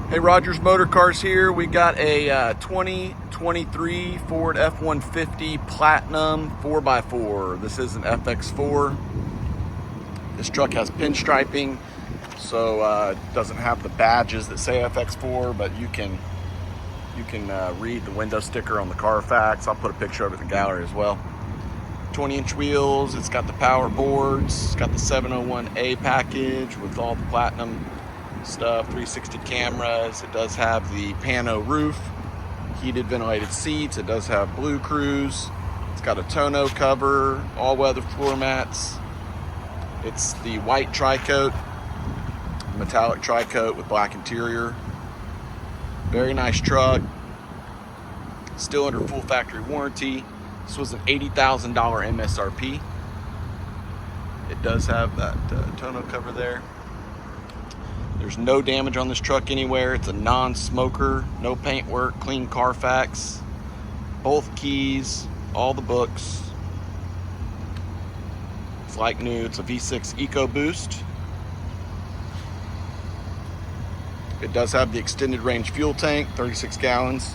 Hey, Rogers Motor Cars here. We got a 2023 Ford F-150 Platinum 4x4. This is an FX4. This truck has pinstriping, so it doesn't have the badges that say FX4, but you can read the window sticker on the Carfax. I'll put a picture of it in the gallery as well. 20-inch wheels. It's got the power boards. It's got the 701A package with all the platinum stuff, 360 cameras. It does have the pano roof, heated ventilated seats. It does have Blue Cruise. It's got a tonneau cover, all-weather floor mats. It's the white tri-coat, metallic tri-coat with black interior. Very nice truck. Still under full factory warranty. This was an $80,000 MSRP. It does have that tonneau cover there. There's no damage on this truck anywhere. It's a non-smoker, no paint work, clean Carfax, both keys, all the books. It's like new. It's a V6 EcoBoost. It does have the extended range fuel tank, 36 gallons.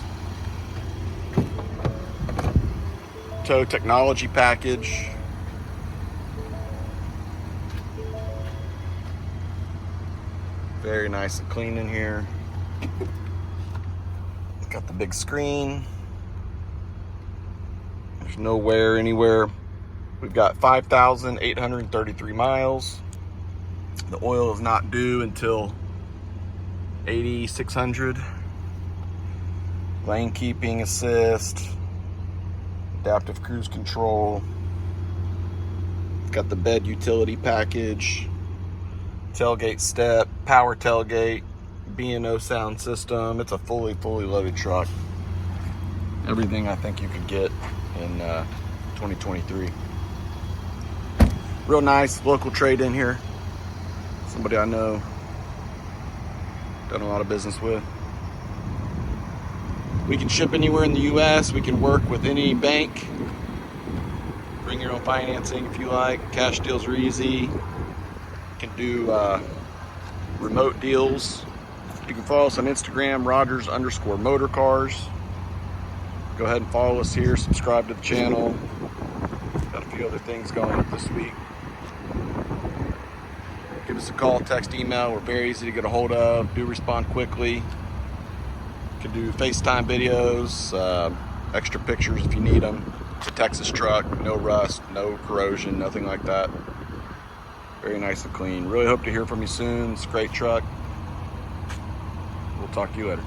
Tow technology package. Very nice and clean in here. It's got the big screen. There's no wear anywhere. We've got 5,833 miles. The oil is not due until 8,600. Lane keeping assist. Adaptive cruise control. It's got the bed utility package. Tailgate step, power tailgate, B&O sound system. It's a fully loaded truck. Everything I think you could get in 2023. Real nice local trade in here. Somebody I know, done a lot of business with. We can ship anywhere in the US. We can work with any bank. Bring your own financing if you like. Cash deals are easy. Can do remote deals. You can follow us on Instagram, Rogers_motorcars. Go ahead and follow us here, subscribe to the channel. Got a few other things going up this week. Give us a call, text, email. We're very easy to get a hold of. Do respond quickly. Can do FaceTime videos, extra pictures if you need them. It's a Texas truck, no rust, no corrosion, nothing like that. Very nice and clean. Really hope to hear from you soon. It's a great truck. We'll talk to you later.